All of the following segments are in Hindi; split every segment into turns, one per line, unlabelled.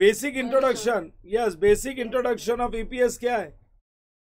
Basic introduction, yes, basic introduction of EPS क्या है?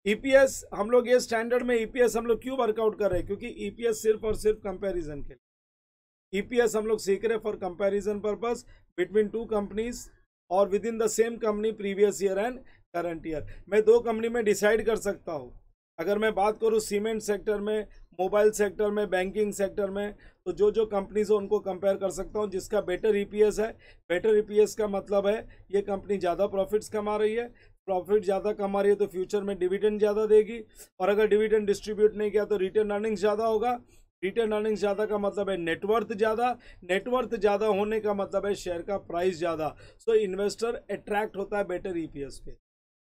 ईपीएस हम लोग ये स्टैंडर्ड में ईपीएस हम लोग क्यों वर्कआउट कर रहे हैं? क्योंकि ईपीएस सिर्फ और सिर्फ कंपैरिजन के लिए, ईपीएस हम लोग सीख रहे for comparison purpose between two companies और within the same company previous year and current year. मैं दो कंपनी में डिसाइड कर सकता हूँ। अगर मैं बात करूँ सीमेंट सेक्टर में, मोबाइल सेक्टर में, बैंकिंग सेक्टर में, तो जो जो कंपनीज है उनको कंपेयर कर सकता हूँ जिसका बेटर ईपीएस है। बेटर ईपीएस का मतलब है ये कंपनी ज़्यादा प्रॉफिट्स कमा रही है, प्रॉफिट ज़्यादा कमा रही है तो फ्यूचर में डिविडेंड ज़्यादा देगी, और अगर डिविडेंड डिस्ट्रीब्यूट नहीं किया तो रिटर्न अर्निंग्स ज़्यादा होगा। रिटर्न अर्निंग्स ज़्यादा का मतलब है नेटवर्थ ज़्यादा, नेटवर्थ ज़्यादा होने का मतलब है शेयर का प्राइस ज़्यादा। सो इन्वेस्टर अट्रैक्ट होता है बेटर ईपीएस पे,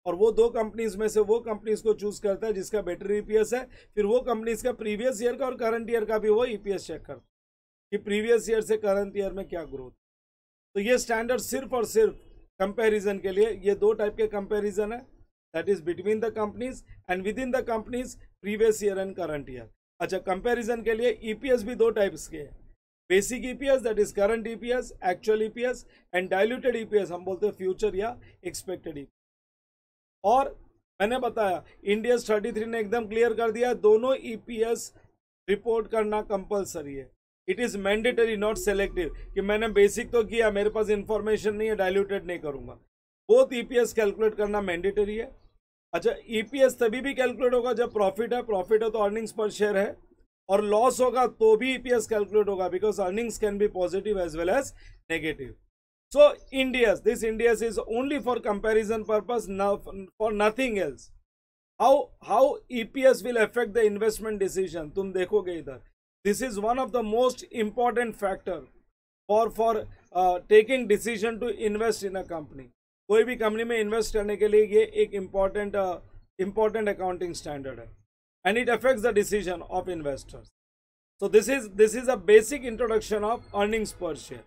और वो दो कंपनीज में से वो कंपनीज को चूज करता है जिसका बेटर ईपीएस है। फिर वो कंपनीज का प्रीवियस ईयर का और करंट ईयर का भी वो ईपीएस चेक करता है कि प्रीवियस ईयर से करंट ईयर में क्या ग्रोथ। तो ये स्टैंडर्ड सिर्फ और सिर्फ कंपैरिजन के लिए, ये दो टाइप के कंपैरिजन है, that is between the companies and with in the companies previous year and current year. अच्छा, कंपैरिजन के लिए ईपीएस भी दो टाइप्स के हैं, basic EPS that is current EPS, actual EPS, and diluted EPS हम बोलते हैं फ्यूचर या एक्सपेक्टेड ईपीएस। और मैंने बताया इंडियस 33 ने एकदम क्लियर कर दिया दोनों ईपीएस रिपोर्ट करना कंपलसरी है। It is mandatory not selective, कि मैंने बेसिक तो किया, मेरे पास इंफॉर्मेशन नहीं है, डाइल्यूटेड नहीं करूंगा। बोथ ईपीएस कैलकुलेट करना मैंडेटरी है। अच्छा, ईपीएस तभी भी कैलकुलेट होगा जब प्रॉफिट है, प्रॉफिट है तो अर्निंग्स पर शेयर है, और लॉस होगा तो भी ईपीएस कैलकुलेट होगा, because earnings can be positive as well as negative. So Indias, this Indias is only for comparison purpose, for nothing else. How EPS will affect the investment decision? तुम देखोगे इधर, this is one of the most important factor for taking decision to invest in a company. कोई भी कंपनी में इन्वेस्ट करने के लिए ये एक important accounting standard है, and it affects the decision of investors. So this is a basic introduction of earnings per share.